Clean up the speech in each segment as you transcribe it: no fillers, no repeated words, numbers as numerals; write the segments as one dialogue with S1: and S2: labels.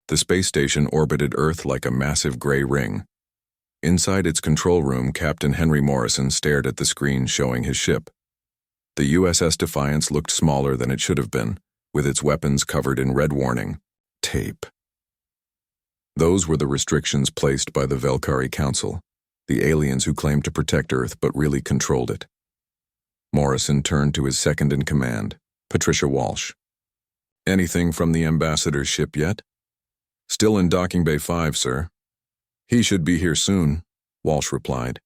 S1: The space station orbited Earth like a massive gray ring. Inside its control room, Captain Henry Morrison stared at the screen showing his ship. The USS Defiance looked smaller than it should have been, with its weapons covered in red warning tape. Those were the restrictions placed by the Velkari Council, the aliens who claimed to protect Earth but really controlled it. Morrison turned to his second-in-command, Patricia Walsh. "Anything from the ambassador's ship yet?" "Still in Docking Bay 5, sir." "He should be here soon," Walsh replied.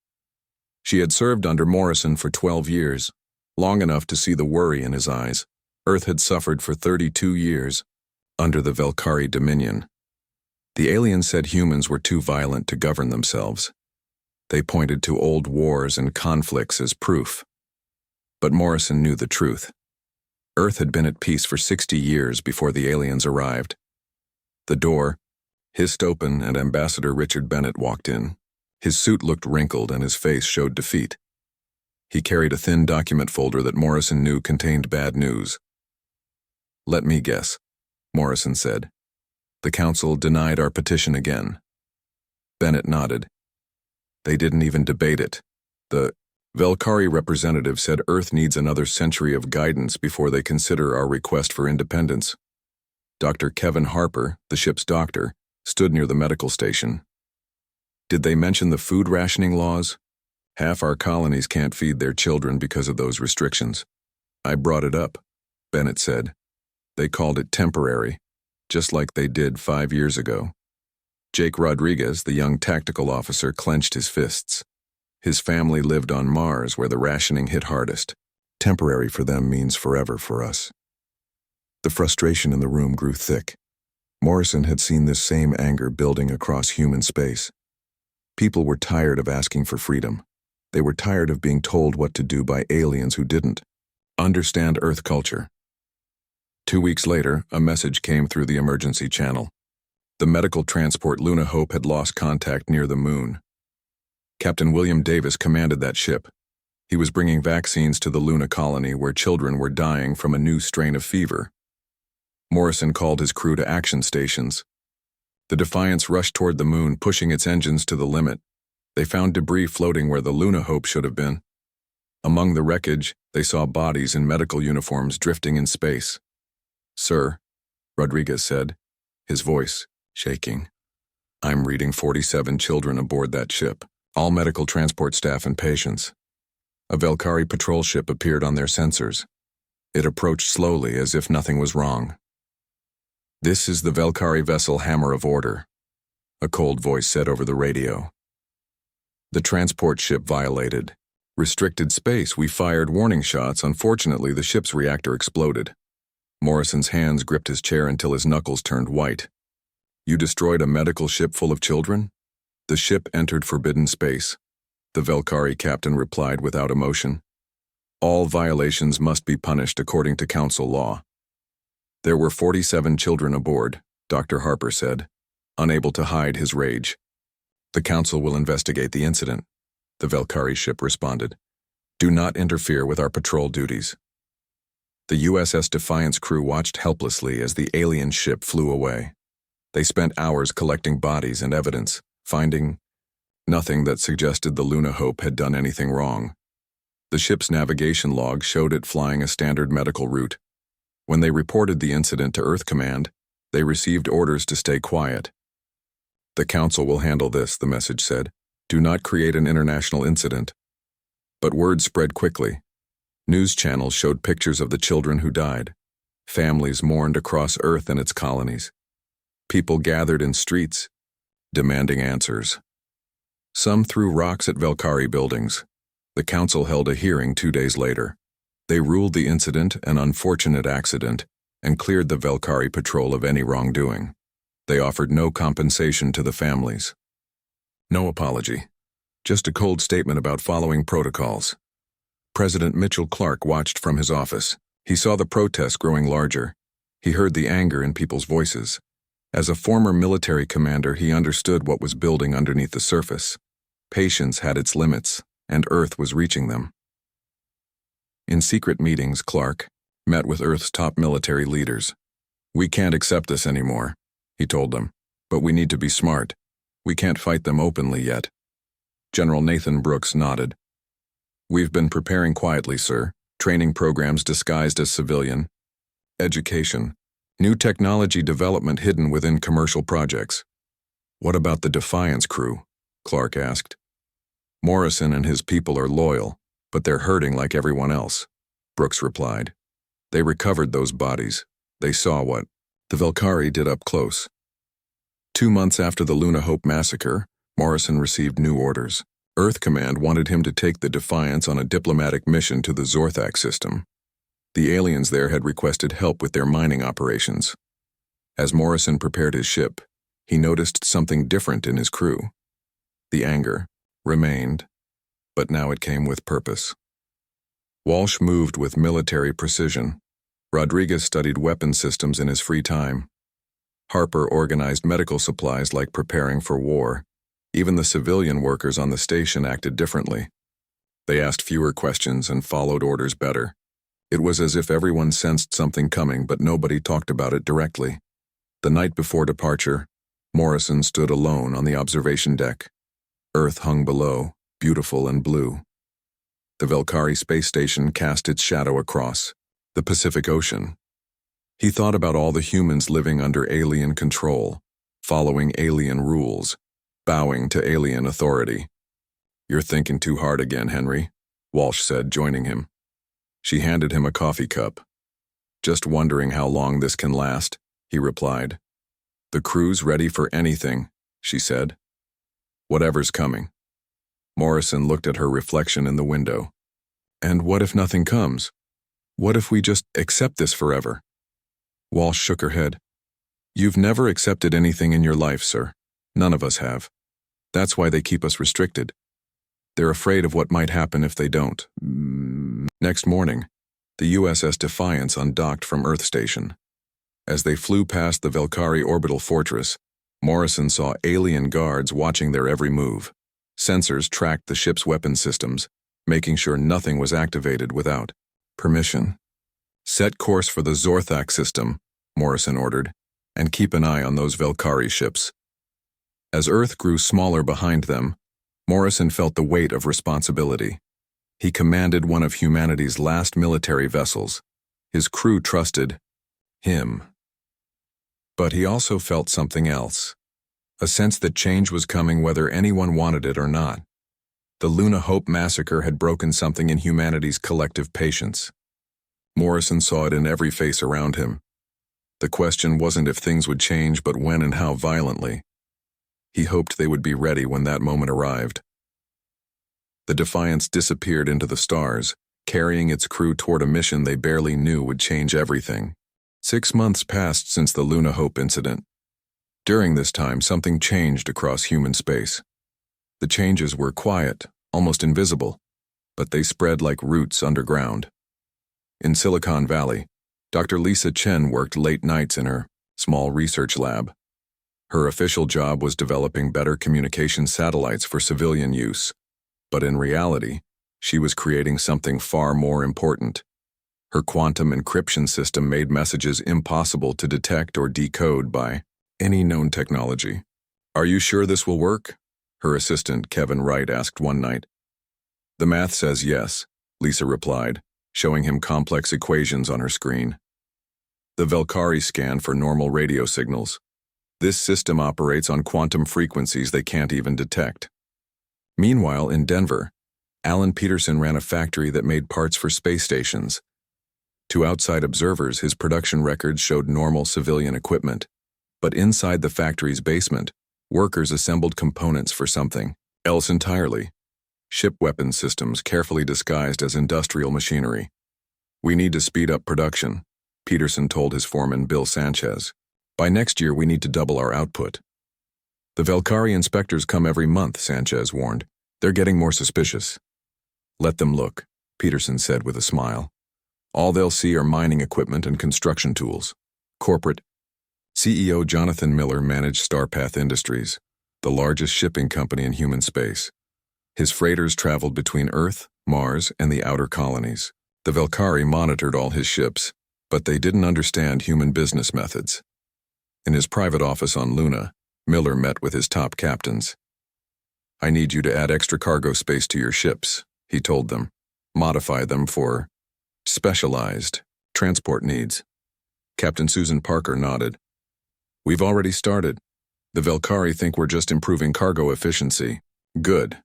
S1: She had served under Morrison for 12 years, long enough to see the worry in his eyes. Earth had suffered for 32 years under the Velkari dominion. The aliens said humans were too violent to govern themselves. They pointed to old wars and conflicts as proof. But Morrison knew the truth. Earth had been at peace for 60 years before the aliens arrived. The door hissed open and Ambassador Richard Bennett walked in. His suit looked wrinkled and his face showed defeat. He carried a thin document folder that Morrison knew contained bad news. "Let me guess," Morrison said. "The council denied our petition again." Bennett nodded. "They didn't even debate it. The Velkari representative said Earth needs another century of guidance before they consider our request for independence." Dr. Kevin Harper, the ship's doctor, stood near the medical station. "Did they mention the food rationing laws? Half our colonies can't feed their children because of those restrictions." "I brought it up," Bennett said. "They called it temporary, just like they did 5 years ago." Jake Rodriguez, the young tactical officer, clenched his fists. His family lived on Mars, where the rationing hit hardest. Temporary for them means forever for us. The frustration in the room grew thick. Morrison had seen this same anger building across human space. People were tired of asking for freedom. They were tired of being told what to do by aliens who didn't understand Earth culture. 2 weeks later, a message came through the emergency channel. The medical transport Luna Hope had lost contact near the moon. Captain William Davis commanded that ship. He was bringing vaccines to the Luna colony where children were dying from a new strain of fever. Morrison called his crew to action stations. The Defiance rushed toward the moon, pushing its engines to the limit. They found debris floating where the Luna Hope should have been. Among the wreckage, they saw bodies in medical uniforms drifting in space. "Sir," Rodriguez said, his voice shaking, "I'm reading 47 children aboard that ship, all medical transport staff and patients." A Velkari patrol ship appeared on their sensors. It approached slowly as if nothing was wrong. "This is the Velkari vessel Hammer of Order," a cold voice said over the radio. "The transport ship violated restricted space. We fired warning shots. Unfortunately, the ship's reactor exploded." Morrison's hands gripped his chair until his knuckles turned white. "You destroyed a medical ship full of children?" "The ship entered forbidden space," the Velkari captain replied without emotion. "All violations must be punished according to council law." "There were 47 children aboard," Dr. Harper said, unable to hide his rage. "The council will investigate the incident," the Velkari ship responded. "Do not interfere with our patrol duties." The USS Defiance crew watched helplessly as the alien ship flew away. They spent hours collecting bodies and evidence, finding nothing that suggested the Luna Hope had done anything wrong. The ship's navigation log showed it flying a standard medical route. When they reported the incident to Earth Command, they received orders to stay quiet. "The council will handle this," the message said. "Do not create an international incident." But word spread quickly. News channels showed pictures of the children who died. Families mourned across Earth and its colonies. People gathered in streets, demanding answers. Some threw rocks at Velkari buildings. The council held a hearing 2 days later. They ruled the incident an unfortunate accident and cleared the Velkari patrol of any wrongdoing. They offered no compensation to the families. No apology. Just a cold statement about following protocols. President Mitchell Clark watched from his office. He saw the protests growing larger. He heard the anger in people's voices. As a former military commander, he understood what was building underneath the surface. Patience had its limits, and Earth was reaching them. In secret meetings, Clark met with Earth's top military leaders. "We can't accept this anymore," he told them. But we need to be smart. We can't fight them openly yet. General Nathan Brooks nodded. We've been preparing quietly, sir. Training programs disguised as civilian. Education. New technology development hidden within commercial projects. What about the Defiance crew? Clark asked. Morrison and his people are loyal, but they're hurting like everyone else, Brooks replied. They recovered those bodies. They saw what the Velkari did up close. 2 months after the Luna Hope massacre, Morrison received new orders. Earth Command wanted him to take the Defiance on a diplomatic mission to the Zorthak system. The aliens there had requested help with their mining operations. As Morrison prepared his ship, he noticed something different in his crew. The anger remained, but now it came with purpose. Walsh moved with military precision. Rodriguez studied weapon systems in his free time. Harper organized medical supplies like preparing for war. Even the civilian workers on the station acted differently. They asked fewer questions and followed orders better. It was as if everyone sensed something coming, but nobody talked about it directly. The night before departure, Morrison stood alone on the observation deck. Earth hung below, beautiful and blue. The Velkari space station cast its shadow across the Pacific Ocean. He thought about all the humans living under alien control, following alien rules, bowing to alien authority. You're thinking too hard again, Henry, Walsh said, joining him. She handed him a coffee cup. Just wondering how long this can last, he replied. The crew's ready for anything, she said. Whatever's coming. Morrison looked at her reflection in the window. And what if nothing comes? What if we just accept this forever? Walsh shook her head. You've never accepted anything in your life, sir. None of us have. That's why they keep us restricted. They're afraid of what might happen if they don't. Next morning, the USS Defiance undocked from Earth Station. As they flew past the Velkari orbital fortress, Morrison saw alien guards watching their every move. Sensors tracked the ship's weapon systems, making sure nothing was activated without permission. Set course for the Zorthak system, Morrison ordered, and keep an eye on those Velkari ships. As Earth grew smaller behind them, Morrison felt the weight of responsibility. He commanded one of humanity's last military vessels. His crew trusted him. But he also felt something else, a sense that change was coming whether anyone wanted it or not. The Luna Hope massacre had broken something in humanity's collective patience. Morrison saw it in every face around him. The question wasn't if things would change, but when and how violently. He hoped they would be ready when that moment arrived. The Defiance disappeared into the stars, carrying its crew toward a mission they barely knew would change everything. 6 months passed since the Luna Hope incident. During this time, something changed across human space. The changes were quiet, almost invisible, but they spread like roots underground. In Silicon Valley, Dr. Lisa Chen worked late nights in her small research lab. Her official job was developing better communication satellites for civilian use, but in reality, she was creating something far more important. Her quantum encryption system made messages impossible to detect or decode by any known technology. Are you sure this will work? Her assistant, Kevin Wright, asked one night. The math says yes, Lisa replied, showing him complex equations on her screen. The Velkari scan for normal radio signals. This system operates on quantum frequencies they can't even detect. Meanwhile, in Denver, Alan Peterson ran a factory that made parts for space stations. To outside observers, his production records showed normal civilian equipment. But inside the factory's basement, workers assembled components for something else entirely. Ship weapon systems carefully disguised as industrial machinery. We need to speed up production, Peterson told his foreman Bill Sanchez. By next year, we need to double our output. The Velkari inspectors come every month, Sanchez warned. They're getting more suspicious. Let them look, Peterson said with a smile. All they'll see are mining equipment and construction tools. Corporate. CEO Jonathan Miller managed Starpath Industries, the largest shipping company in human space. His freighters traveled between Earth, Mars, and the outer colonies. The Velkari monitored all his ships, but they didn't understand human business methods. In his private office on Luna, Miller met with his top captains. "I need you to add extra cargo space to your ships," he told them. "Modify them for specialized transport needs." Captain Susan Parker nodded. "We've already started. The Velkari think we're just improving cargo efficiency." "Good.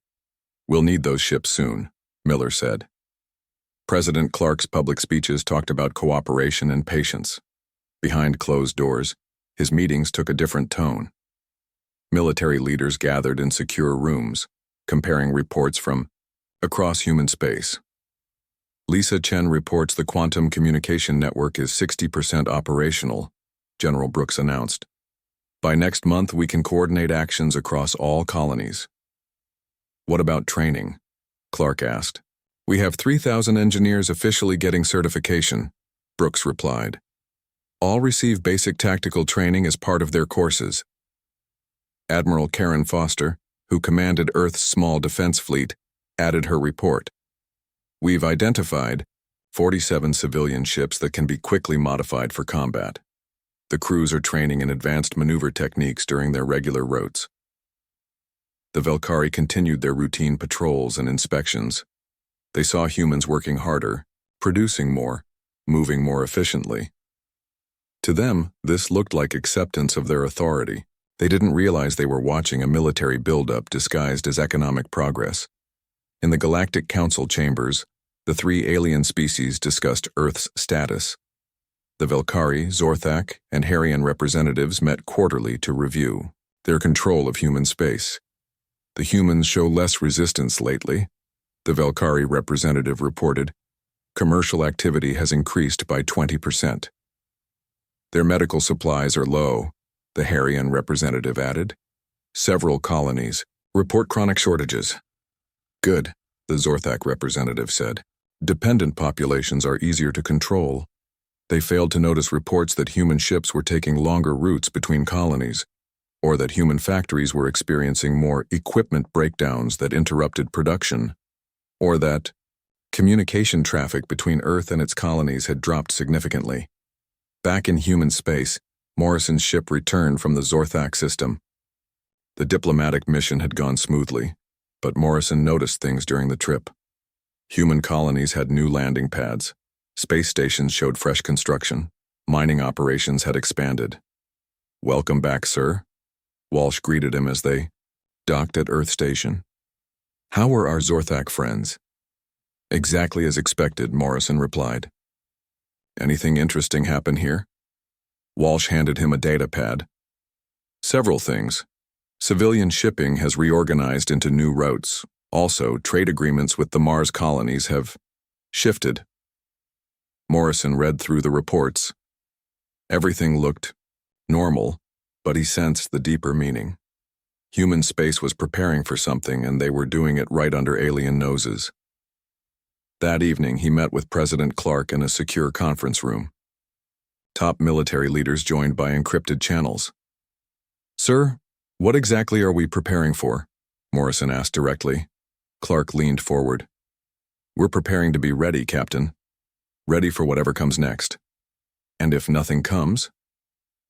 S1: We'll need those ships soon," Miller said. President Clark's public speeches talked about cooperation and patience. Behind closed doors, his meetings took a different tone. Military leaders gathered in secure rooms, comparing reports from across human space. Lisa Chen reports the quantum communication network is 60% operational, General Brooks announced. "By next month, we can coordinate actions across all colonies." "What about training?" Clark asked. "We have 3,000 engineers officially getting certification," Brooks replied. "All receive basic tactical training as part of their courses." Admiral Karen Foster, who commanded Earth's small defense fleet, added her report. "We've identified 47 civilian ships that can be quickly modified for combat. The crews are training in advanced maneuver techniques during their regular routes." The Velkari continued their routine patrols and inspections. They saw humans working harder, producing more, moving more efficiently. To them, this looked like acceptance of their authority. They didn't realize they were watching a military buildup disguised as economic progress. In the Galactic Council chambers, the three alien species discussed Earth's status. The Velkari, Zorthak, and Harian representatives met quarterly to review their control of human space. "The humans show less resistance lately," the Velkari representative reported. "Commercial activity has increased by 20%. Their medical supplies are low," the Harian representative added. "Several colonies report chronic shortages." "Good," the Zorthak representative said. "Dependent populations are easier to control." They failed to notice reports that human ships were taking longer routes between colonies, or that human factories were experiencing more equipment breakdowns that interrupted production, or that communication traffic between Earth and its colonies had dropped significantly. Back in human space, Morrison's ship returned from the Zorthak system. The diplomatic mission had gone smoothly, but Morrison noticed things during the trip. Human colonies had new landing pads. Space stations showed fresh construction. Mining operations had expanded. "Welcome back, sir," Walsh greeted him as they docked at Earth Station. "How were our Zorthak friends?" "Exactly as expected," Morrison replied. "Anything interesting happen here?" Walsh handed him a data pad. "Several things. Civilian shipping has reorganized into new routes. Also, trade agreements with the Mars colonies have shifted." Morrison read through the reports. Everything looked normal, but he sensed the deeper meaning. Human space was preparing for something, and they were doing it right under alien noses. That evening, he met with President Clark in a secure conference room. Top military leaders joined by encrypted channels. "Sir, what exactly are we preparing for?" Morrison asked directly. Clark leaned forward. "We're preparing to be ready, Captain. Ready for whatever comes next. And if nothing comes,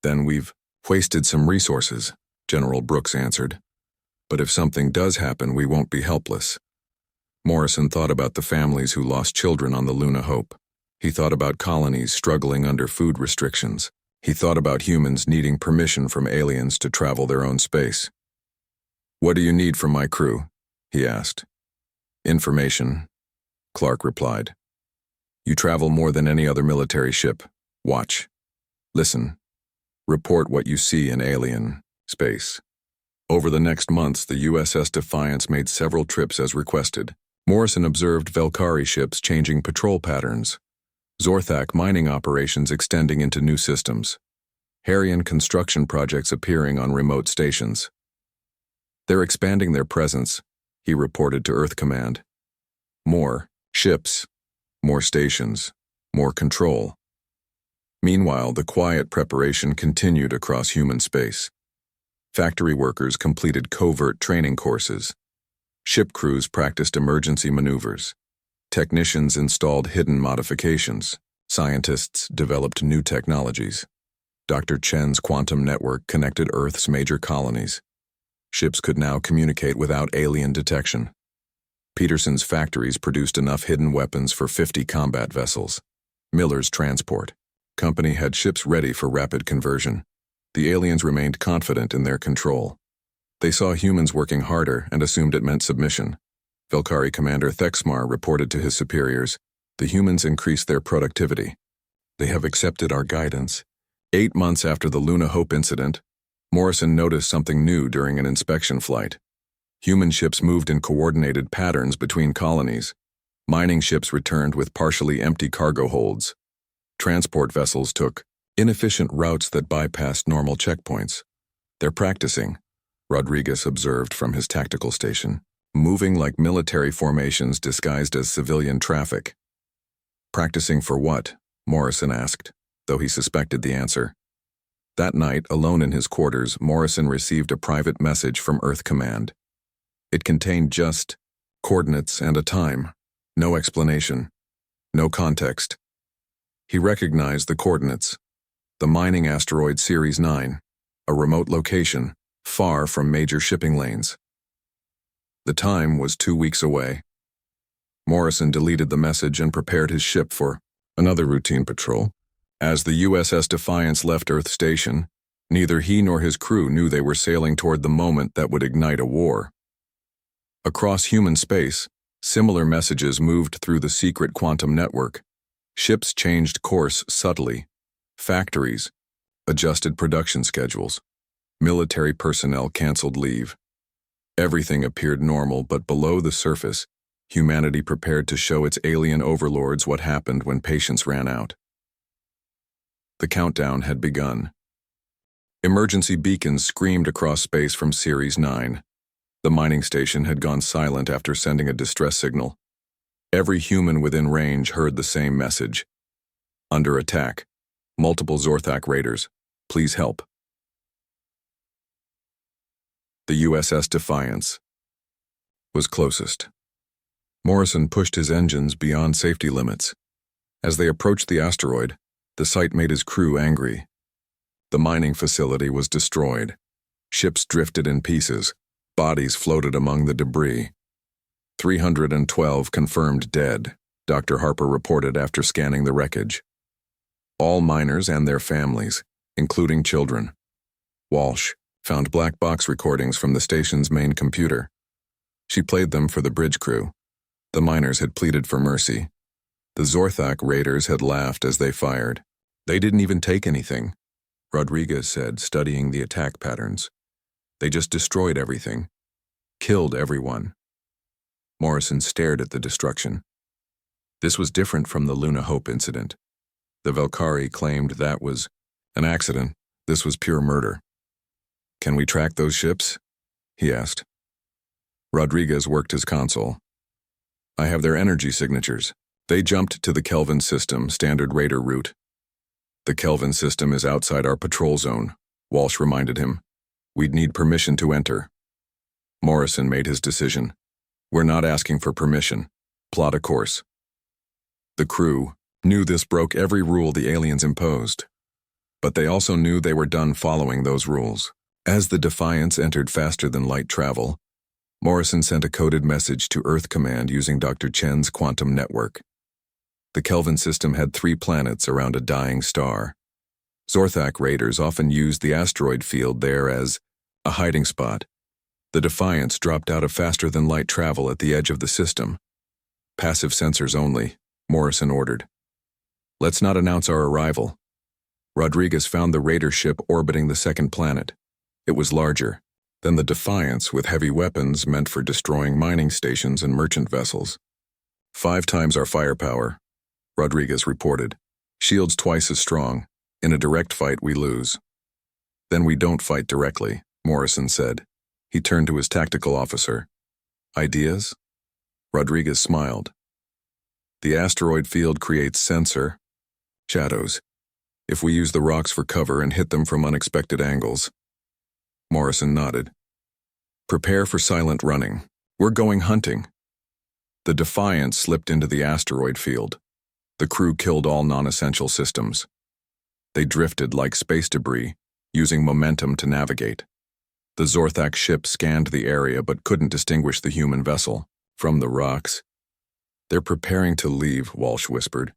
S1: then we've wasted some resources," General Brooks answered. "But if something does happen, we won't be helpless." Morrison thought about the families who lost children on the Luna Hope. He thought about colonies struggling under food restrictions. He thought about humans needing permission from aliens to travel their own space. "What do you need from my crew?" he asked. "Information," Clark replied. "You travel more than any other military ship. Watch. Listen. Report what you see in alien space." Over the next months, the USS Defiance made several trips as requested. Morrison observed Velkari ships changing patrol patterns, Zorthak mining operations extending into new systems, Harian construction projects appearing on remote stations. "They're expanding their presence," he reported to Earth Command. "More ships, more stations, more control." Meanwhile, the quiet preparation continued across human space. Factory workers completed covert training courses. Ship crews practiced emergency maneuvers. Technicians installed hidden modifications. Scientists developed new technologies. Dr. Chen's quantum network connected Earth's major colonies. Ships could now communicate without alien detection. Peterson's factories produced enough hidden weapons for 50 combat vessels. Miller's transport company had ships ready for rapid conversion. The aliens remained confident in their control. They saw humans working harder and assumed it meant submission. Velkari Commander Thexmar reported to his superiors, "The humans increased their productivity. They have accepted our guidance." 8 months after the Luna Hope incident, Morrison noticed something new during an inspection flight. Human ships moved in coordinated patterns between colonies. Mining ships returned with partially empty cargo holds. Transport vessels took inefficient routes that bypassed normal checkpoints. "They're practicing," Rodriguez observed from his tactical station, "moving like military formations disguised as civilian traffic." "Practicing for what?" Morrison asked, though he suspected the answer. That night, alone in his quarters, Morrison received a private message from Earth Command. It contained just coordinates and a time. No explanation. No context. He recognized the coordinates. The mining asteroid Series 9, a remote location, far from major shipping lanes. The time was 2 weeks away. Morrison deleted the message and prepared his ship for another routine patrol. As the USS Defiance left Earth Station, neither he nor his crew knew they were sailing toward the moment that would ignite a war. Across human space, similar messages moved through the secret quantum network. Ships changed course subtly. Factories adjusted production schedules. Military personnel canceled leave. Everything appeared normal, but below the surface, humanity prepared to show its alien overlords what happened when patience ran out. The countdown had begun. Emergency beacons screamed across space from Series 9. The mining station had gone silent after sending a distress signal. Every human within range heard the same message. "Under attack. Multiple Zorthak raiders. Please help." The USS Defiance was closest. Morrison pushed his engines beyond safety limits. As they approached the asteroid, the sight made his crew angry. The mining facility was destroyed. Ships drifted in pieces. Bodies floated among the debris. 312 confirmed dead, Dr. Harper reported after scanning the wreckage. All miners and their families, including children. Walsh found black box recordings from the station's main computer. She played them for the bridge crew. The miners had pleaded for mercy. The Zorthak raiders had laughed as they fired. "They didn't even take anything," Rodriguez said, studying the attack patterns. "They just destroyed everything. Killed everyone." Morrison stared at the destruction. This was different from the Luna Hope incident. The Velkari claimed that was an accident. This was pure murder. "Can we track those ships?" he asked. Rodriguez worked his console. "I have their energy signatures. They jumped to the Kelvin system, standard raider route." "The Kelvin system is outside our patrol zone," Walsh reminded him. "We'd need permission to enter." Morrison made his decision. "We're not asking for permission. Plot a course." The crew knew this broke every rule the aliens imposed. But they also knew they were done following those rules. As the Defiance entered faster-than-light travel, Morrison sent a coded message to Earth Command using Dr. Chen's quantum network. The Kelvin system had 3 planets around a dying star. Zorthak raiders often used the asteroid field there as a hiding spot. The Defiance dropped out of faster-than-light travel at the edge of the system. "Passive sensors only," Morrison ordered. "Let's not announce our arrival." Rodriguez found the raider ship orbiting the second planet. It was larger than the Defiance, with heavy weapons meant for destroying mining stations and merchant vessels. 5 times our firepower, Rodriguez reported. "Shields twice as strong. In a direct fight, we lose." "Then we don't fight directly," Morrison said. He turned to his tactical officer. "Ideas?" Rodriguez smiled. "The asteroid field creates sensor shadows. If we use the rocks for cover and hit them from unexpected angles." Morrison nodded. "Prepare for silent running. We're going hunting." The Defiance slipped into the asteroid field. The crew killed all non-essential systems. They drifted like space debris, using momentum to navigate. The Zorthak ship scanned the area but couldn't distinguish the human vessel from the rocks. "They're preparing to leave," Walsh whispered.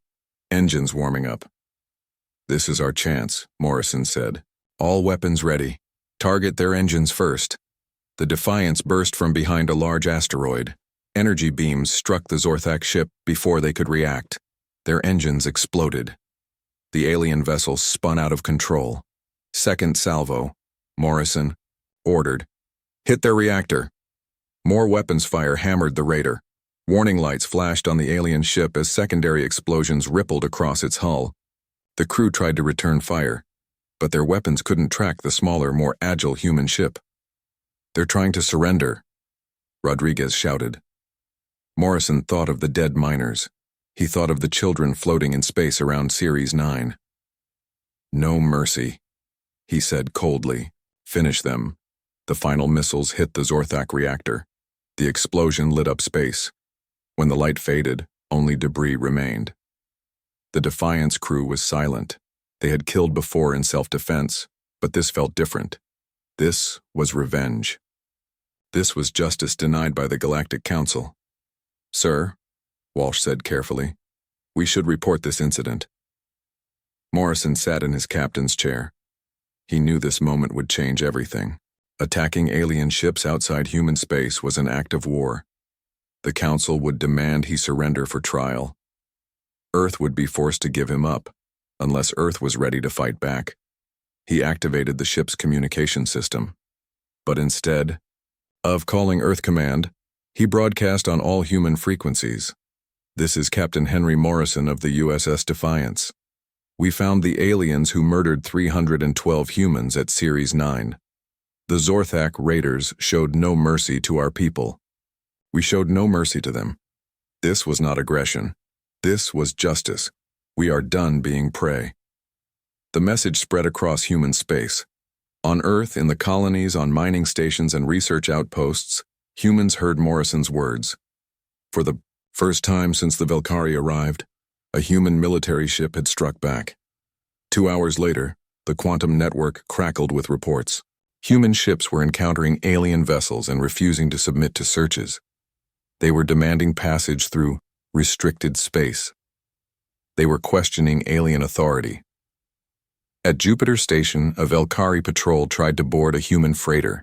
S1: "Engines warming up." "This is our chance," Morrison said. "All weapons ready. Target their engines first." The Defiance burst from behind a large asteroid. Energy beams struck the Zorthak ship before they could react. Their engines exploded. The alien vessel spun out of control. "Second salvo," Morrison ordered. "Hit their reactor." More weapons fire hammered the raider. Warning lights flashed on the alien ship as secondary explosions rippled across its hull. The crew tried to return fire, but their weapons couldn't track the smaller, more agile human ship. "They're trying to surrender," Rodriguez shouted. Morrison thought of the dead miners. He thought of the children floating in space around Series 9. "No mercy," he said coldly. "Finish them." The final missiles hit the Zorthak reactor. The explosion lit up space. When the light faded, only debris remained. The Defiance crew was silent. They had killed before in self-defense, but this felt different. This was revenge. This was justice denied by the Galactic Council. "Sir," Walsh said carefully, "we should report this incident." Morrison sat in his captain's chair. He knew this moment would change everything. Attacking alien ships outside human space was an act of war. The Council would demand he surrender for trial. Earth would be forced to give him up, unless Earth was ready to fight back. He activated the ship's communication system. But instead of calling Earth Command, he broadcast on all human frequencies. "This is Captain Henry Morrison of the USS Defiance. We found the aliens who murdered 312 humans at Series 9. The Zorthak raiders showed no mercy to our people. We showed no mercy to them. This was not aggression. This was justice. We are done being prey." The message spread across human space. On Earth, in the colonies, on mining stations and research outposts, humans heard Morrison's words. For the first time since the Velkari arrived, a human military ship had struck back. 2 hours later, the quantum network crackled with reports. Human ships were encountering alien vessels and refusing to submit to searches. They were demanding passage through restricted space. They were questioning alien authority. At Jupiter Station, a Velkari patrol tried to board a human freighter.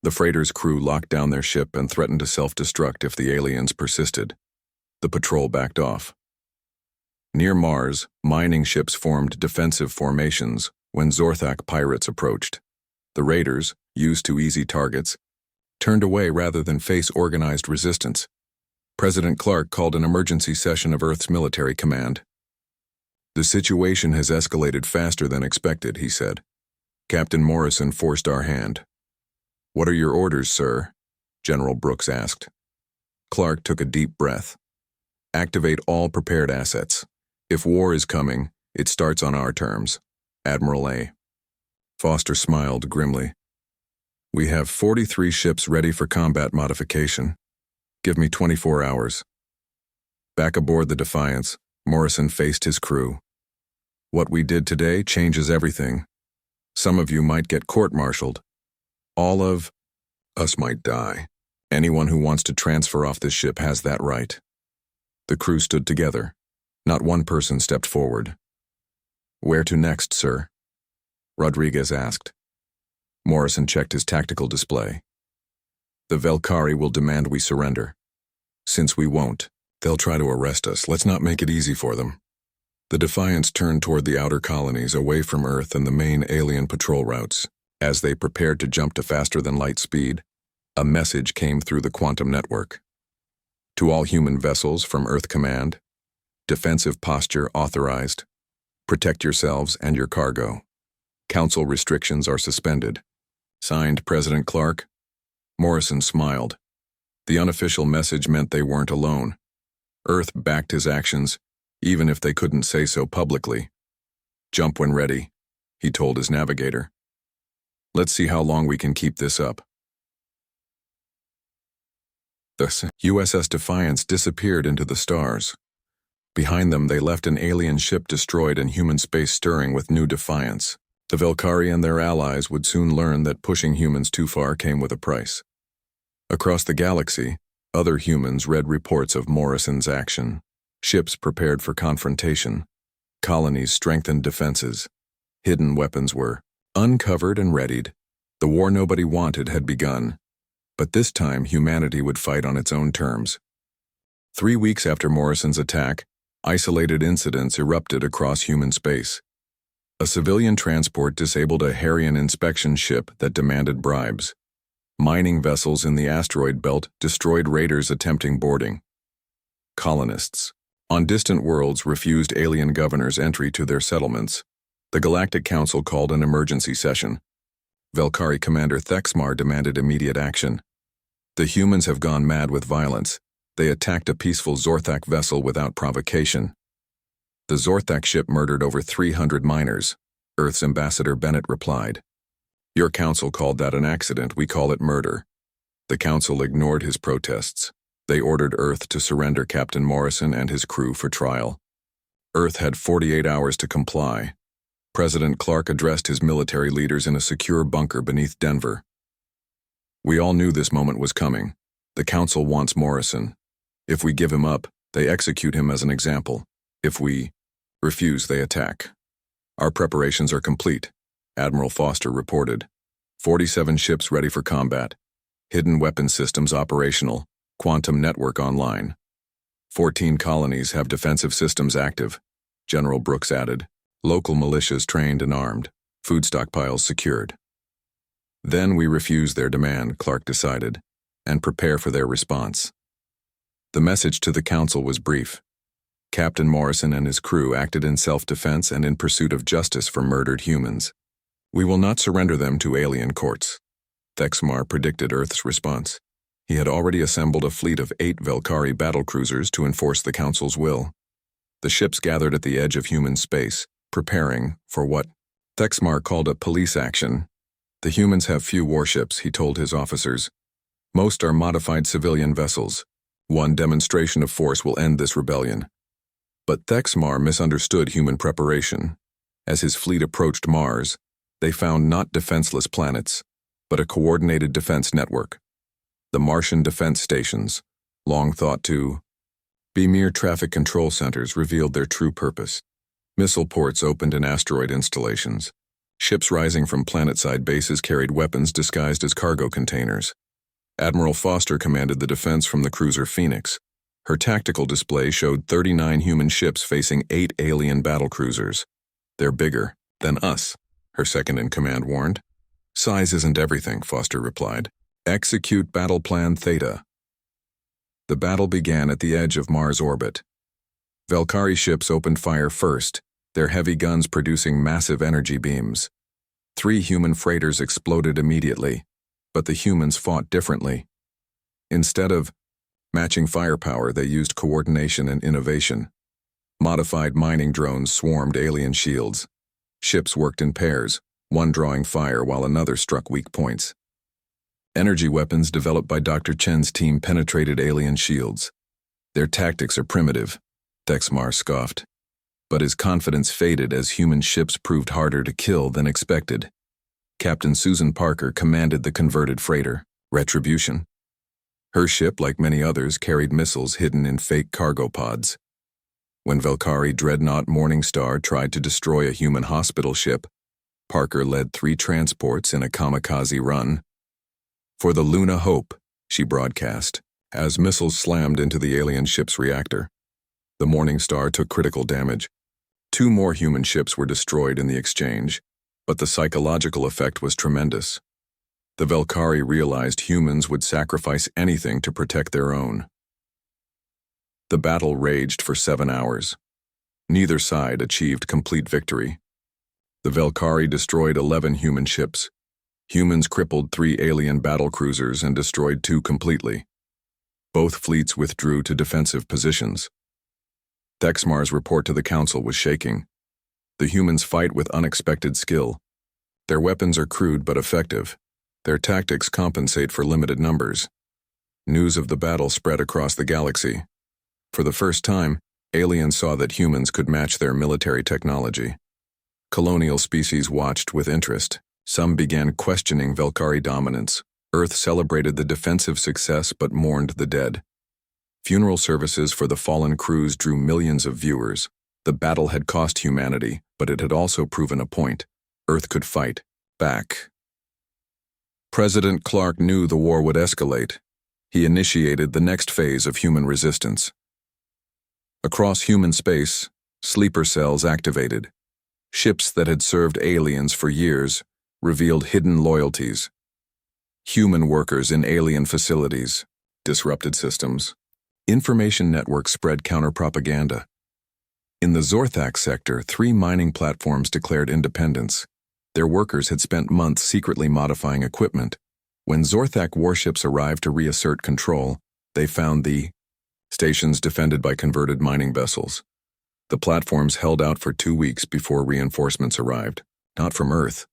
S1: The freighter's crew locked down their ship and threatened to self-destruct if the aliens persisted. The patrol backed off. Near Mars, mining ships formed defensive formations when Zorthak pirates approached. The raiders, used to easy targets, turned away rather than face organized resistance. President Clark called an emergency session of Earth's military command. "The situation has escalated faster than expected," he said. "Captain Morrison forced our hand." "What are your orders, sir?" General Brooks asked. Clark took a deep breath. "Activate all prepared assets. If war is coming, it starts on our terms. Admiral A." Foster smiled grimly. "We have 43 ships ready for combat modification. Give me 24 hours. Back aboard the Defiance, Morrison faced his crew. "What we did today changes everything. Some of you might get court-martialed. All of us might die. Anyone who wants to transfer off this ship has that right." The crew stood together. Not one person stepped forward. "Where to next, sir?" Rodriguez asked. Morrison checked his tactical display. "The Velkari will demand we surrender. Since we won't, they'll try to arrest us. Let's not make it easy for them." The Defiance turned toward the outer colonies, away from Earth and the main alien patrol routes. As they prepared to jump to faster-than-light speed, a message came through the quantum network. "To all human vessels from Earth Command, defensive posture authorized. Protect yourselves and your cargo. Council restrictions are suspended. Signed, President Clark." Morrison smiled. The unofficial message meant they weren't alone. Earth backed his actions, even if they couldn't say so publicly. "Jump when ready," he told his navigator. "Let's see how long we can keep this up." The USS Defiance disappeared into the stars. Behind them, they left an alien ship destroyed and human space stirring with new defiance. The Velkari and their allies would soon learn that pushing humans too far came with a price. Across the galaxy, other humans read reports of Morrison's action. Ships prepared for confrontation. Colonies strengthened defenses. Hidden weapons were uncovered and readied. The war nobody wanted had begun. But this time, humanity would fight on its own terms. 3 weeks after Morrison's attack, isolated incidents erupted across human space. A civilian transport disabled a Harrian inspection ship that demanded bribes. Mining vessels in the asteroid belt destroyed raiders attempting boarding. Colonists on distant worlds refused alien governors entry to their settlements. The Galactic Council called an emergency session. Velkari Commander Thexmar demanded immediate action. The humans have gone mad with violence. They attacked a peaceful Zorthak vessel without provocation. The Zorthak ship murdered over 300 miners. Earth's ambassador Bennett replied, "Your council called that an accident, we call it murder." The council ignored his protests. They ordered Earth to surrender Captain Morrison and his crew for trial. Earth had 48 hours to comply. President Clark addressed his military leaders in a secure bunker beneath Denver. "We all knew this moment was coming. The council wants Morrison. If we give him up, they execute him as an example. If we refuse, they attack. Our preparations are complete," Admiral Foster reported. 47 ships ready for combat. Hidden weapon systems operational. Quantum network online. 14 colonies have defensive systems active, General Brooks added. Local militias trained and armed. Food stockpiles secured. Then we refuse their demand, Clark decided, and prepare for their response. The message to the council was brief. Captain Morrison and his crew acted in self-defense and in pursuit of justice for murdered humans. We will not surrender them to alien courts. Thexmar predicted Earth's response. He had already assembled a fleet of 8 Velkari battlecruisers to enforce the council's will. The ships gathered at the edge of human space, preparing for what Thexmar called a police action. The humans have few warships, he told his officers. Most are modified civilian vessels. One demonstration of force will end this rebellion. But Thexmar misunderstood human preparation. As his fleet approached Mars, they found not defenseless planets, but a coordinated defense network. The Martian defense stations, long thought to be mere traffic control centers, revealed their true purpose. Missile ports opened in asteroid installations. Ships rising from planet-side bases carried weapons disguised as cargo containers. Admiral Foster commanded the defense from the cruiser Phoenix. Her tactical display showed 39 human ships facing 8 alien battlecruisers. "They're bigger than us," her second-in-command warned. "Size isn't everything," Foster replied. "Execute Battle Plan Theta." The battle began at the edge of Mars orbit. Velkari ships opened fire first, their heavy guns producing massive energy beams. 3 human freighters exploded immediately, but the humans fought differently. Instead of matching firepower, they used coordination and innovation. Modified mining drones swarmed alien shields. Ships worked in pairs, one drawing fire while another struck weak points. Energy weapons developed by Dr. Chen's team penetrated alien shields. "Their tactics are primitive," Thexmar scoffed. But his confidence faded as human ships proved harder to kill than expected. Captain Susan Parker commanded the converted freighter, Retribution. Her ship, like many others, carried missiles hidden in fake cargo pods. When Velkari dreadnought Morningstar tried to destroy a human hospital ship, Parker led 3 transports in a kamikaze run. "For the Luna Hope," she broadcast, as missiles slammed into the alien ship's reactor. The Morningstar took critical damage. 2 more human ships were destroyed in the exchange, but the psychological effect was tremendous. The Velkari realized humans would sacrifice anything to protect their own. The battle raged for 7 hours. Neither side achieved complete victory. The Velkari destroyed 11 human ships. Humans crippled 3 alien battlecruisers and destroyed 2 completely. Both fleets withdrew to defensive positions. Thexmar's report to the council was shaking. The humans fight with unexpected skill. Their weapons are crude but effective. Their tactics compensate for limited numbers. News of the battle spread across the galaxy. For the first time, Aliens saw that humans could match their military technology. Colonial species watched with interest. Some began questioning Velkari dominance. Earth celebrated the defensive success but mourned the dead. Funeral services for the fallen crews drew millions of viewers. The battle had cost humanity, but it had also proven a point. Earth could fight back. President Clark knew the war would escalate. He initiated the next phase of human resistance. Across human space, sleeper cells activated. Ships that had served aliens for years revealed hidden loyalties. Human workers in alien facilities, disrupted systems. Information networks spread counter-propaganda. In the Zorthak sector, 3 mining platforms declared independence. Their workers had spent months secretly modifying equipment. When Zorthak warships arrived to reassert control, they found the stations defended by converted mining vessels. The platforms held out for 2 weeks before reinforcements arrived, not from Earth,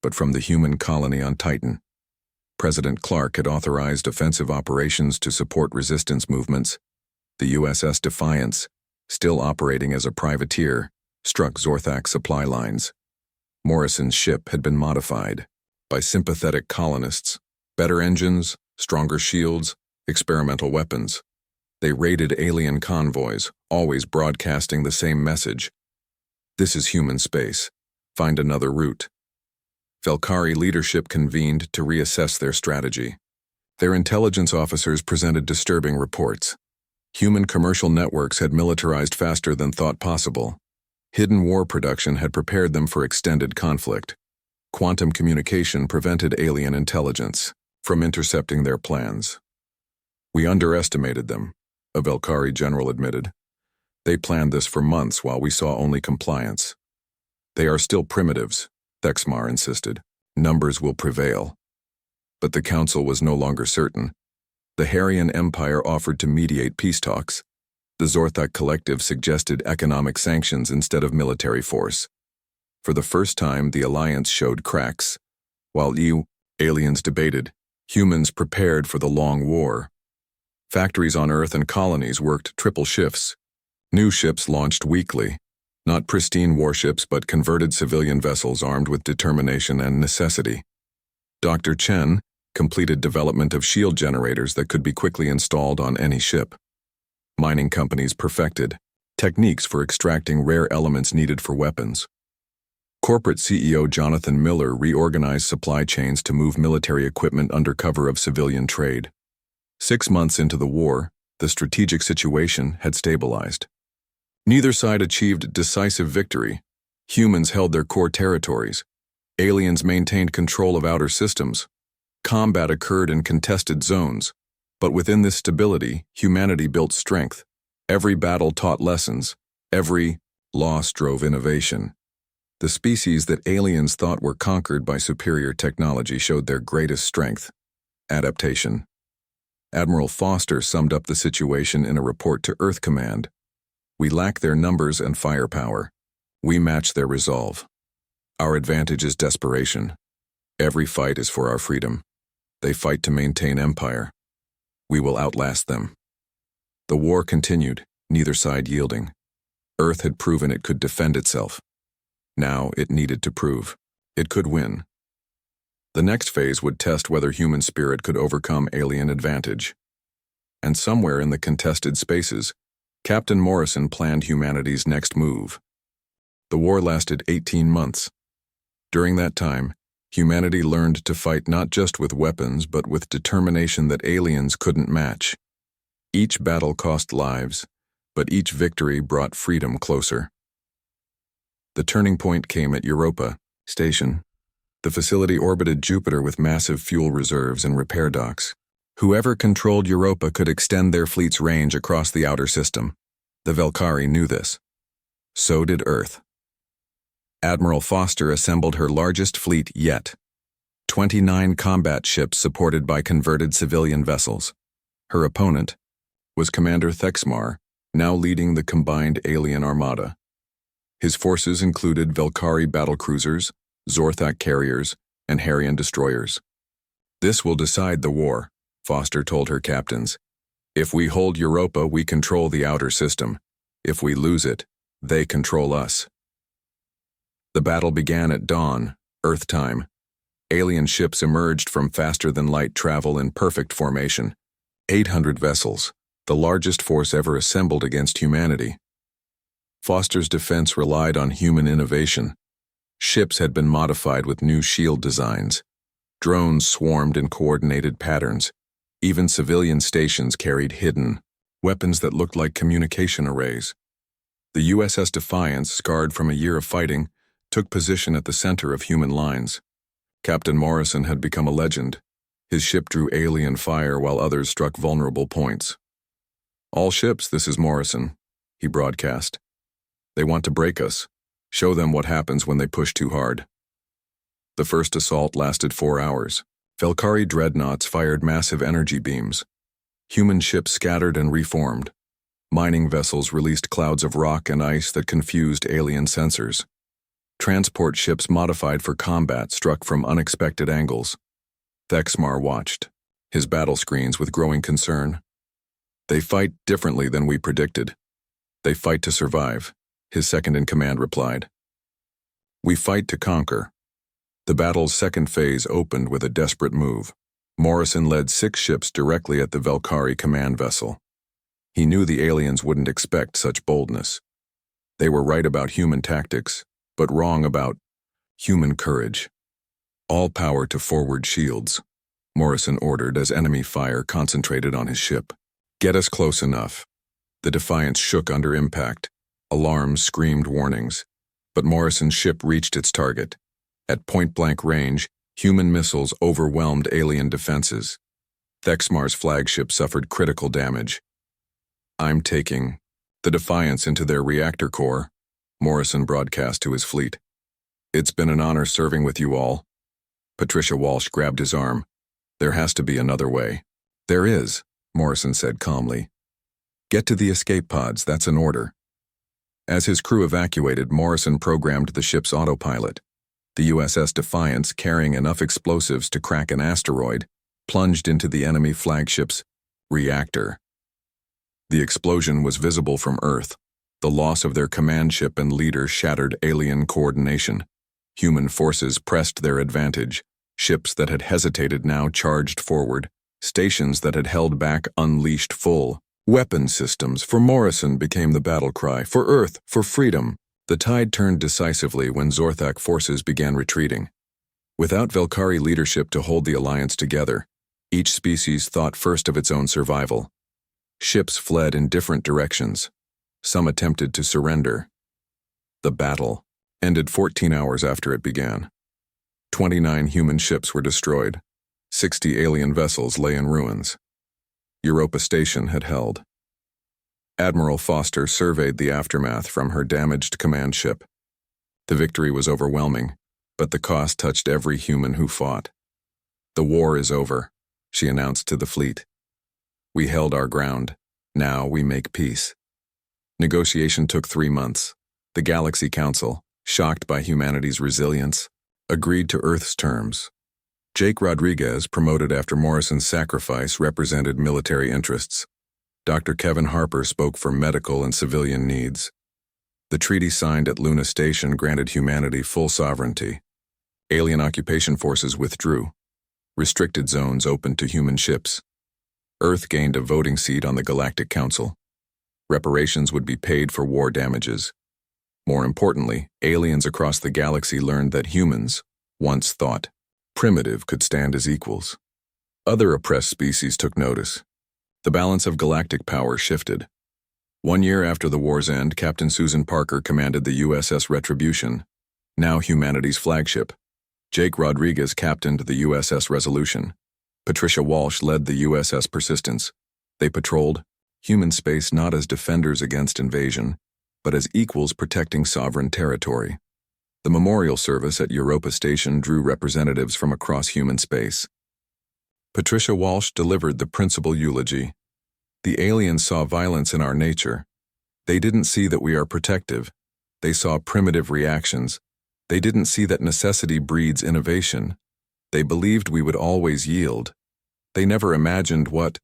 S1: but from the human colony on Titan. President Clark had authorized offensive operations to support resistance movements. The USS Defiance, still operating as a privateer, struck Zorthak supply lines. Morrison's ship had been modified by sympathetic colonists. Better engines, stronger shields, experimental weapons. They raided alien convoys, always broadcasting the same message. This is human space. Find another route. Velkari leadership convened to reassess their strategy. Their intelligence officers presented disturbing reports. Human commercial networks had militarized faster than thought possible. Hidden war production had prepared them for extended conflict. Quantum communication prevented alien intelligence from intercepting their plans. We underestimated them, a Velkari general admitted. They planned this for months while we saw only compliance. They are still primitives, Thexmar insisted. Numbers will prevail. But the council was no longer certain. The Harian Empire offered to mediate peace talks. The Zorthak Collective suggested economic sanctions instead of military force. For the first time, the alliance showed cracks. While aliens debated, humans prepared for the long war. Factories on Earth and colonies worked triple shifts. New ships launched weekly. Not pristine warships, but converted civilian vessels armed with determination and necessity. Dr. Chen completed development of shield generators that could be quickly installed on any ship. Mining companies perfected techniques for extracting rare elements needed for weapons. Corporate CEO Jonathan Miller reorganized supply chains to move military equipment under cover of civilian trade. 6 months into the war, the strategic situation had stabilized. Neither side achieved decisive victory. Humans held their core territories. Aliens maintained control of outer systems. Combat occurred in contested zones. But within this stability, humanity built strength. Every battle taught lessons. Every loss drove innovation. The species that aliens thought were conquered by superior technology showed their greatest strength: adaptation. Admiral Foster summed up the situation in a report to Earth Command. We lack their numbers and firepower. We match their resolve. Our advantage is desperation. Every fight is for our freedom. They fight to maintain empire. We will outlast them. The war continued, neither side yielding. Earth had proven it could defend itself. Now it needed to prove it could win. The next phase would test whether human spirit could overcome alien advantage. And somewhere in the contested spaces, Captain Morrison planned humanity's next move. The war lasted 18 months. During that time, humanity learned to fight not just with weapons, but with determination that aliens couldn't match. Each battle cost lives, but each victory brought freedom closer. The turning point came at Europa Station. The facility orbited Jupiter with massive fuel reserves and repair docks. Whoever controlled Europa could extend their fleet's range across the outer system. The Velkari knew this. So did Earth. Admiral Foster assembled her largest fleet yet. 29 combat ships supported by converted civilian vessels. Her opponent was Commander Thexmar, now leading the combined alien armada. His forces included Velkari battlecruisers, Zorthak carriers, and Harian destroyers. This will decide the war, Foster told her captains. If we hold Europa, we control the outer system. If we lose it, they control us. The battle began at dawn, Earth time. Alien ships emerged from faster-than-light travel in perfect formation. 800 vessels, the largest force ever assembled against humanity. Foster's defense relied on human innovation. Ships had been modified with new shield designs. Drones swarmed in coordinated patterns. Even civilian stations carried hidden weapons that looked like communication arrays. The USS Defiance, scarred from a year of fighting, took position at the center of human lines. Captain Morrison had become a legend. His ship drew alien fire while others struck vulnerable points. "All ships, this is Morrison," he broadcast. "They want to break us. Show them what happens when they push too hard." The first assault lasted 4 hours. Velkari dreadnoughts fired massive energy beams. Human ships scattered and reformed. Mining vessels released clouds of rock and ice that confused alien sensors. Transport ships modified for combat struck from unexpected angles. Thexmar watched, his battle screens with growing concern. "They fight differently than we predicted. They fight to survive," his second-in-command replied. "We fight to conquer." The battle's second phase opened with a desperate move. Morrison led 6 ships directly at the Velkari command vessel. He knew the aliens wouldn't expect such boldness. They were right about human tactics, but wrong about human courage. "All power to forward shields," Morrison ordered as enemy fire concentrated on his ship. "Get us close enough." The Defiance shook under impact. Alarms screamed warnings. But Morrison's ship reached its target. At point-blank range, human missiles overwhelmed alien defenses. Thexmar's flagship suffered critical damage. "I'm taking the Defiance into their reactor core," Morrison broadcast to his fleet. "It's been an honor serving with you all." Patricia Walsh grabbed his arm. "There has to be another way." "There is," Morrison said calmly. "Get to the escape pods, that's an order." As his crew evacuated, Morrison programmed the ship's autopilot. The USS Defiance, carrying enough explosives to crack an asteroid, plunged into the enemy flagship's reactor. The explosion was visible from Earth. The loss of their command ship and leader shattered alien coordination. Human forces pressed their advantage. Ships that had hesitated now charged forward. Stations that had held back unleashed full weapon systems. For Morrison became the battle cry. For Earth, for freedom. The tide turned decisively when Zorthak forces began retreating. Without Velkari leadership to hold the alliance together, each species thought first of its own survival. Ships fled in different directions. Some attempted to surrender. The battle ended 14 hours after it began. 29 human ships were destroyed. 60 alien vessels lay in ruins. Europa Station had held. Admiral Foster surveyed the aftermath from her damaged command ship. The victory was overwhelming, but the cost touched every human who fought. "The war is over," she announced to the fleet. "We held our ground. Now we make peace." Negotiation took 3 months. The Galaxy Council, shocked by humanity's resilience, agreed to Earth's terms. Jake Rodriguez, promoted after Morrison's sacrifice, represented military interests. Dr. Kevin Harper spoke for medical and civilian needs. The treaty signed at Luna Station granted humanity full sovereignty. Alien occupation forces withdrew. Restricted zones opened to human ships. Earth gained a voting seat on the Galactic Council. Reparations would be paid for war damages. More importantly, aliens across the galaxy learned that humans, once thought primitive, could stand as equals. Other oppressed species took notice. The balance of galactic power shifted. 1 year after the war's end, Captain Susan Parker commanded the USS Retribution, now humanity's flagship. Jake Rodriguez captained the USS Resolution. Patricia Walsh led the USS Persistence. They patrolled human space not as defenders against invasion, but as equals protecting sovereign territory. The memorial service at Europa Station drew representatives from across human space. Patricia Walsh delivered the principal eulogy. "The aliens saw violence in our nature. They didn't see that we are protective. They saw primitive reactions. They didn't see that necessity breeds innovation. They believed we would always yield. They never imagined what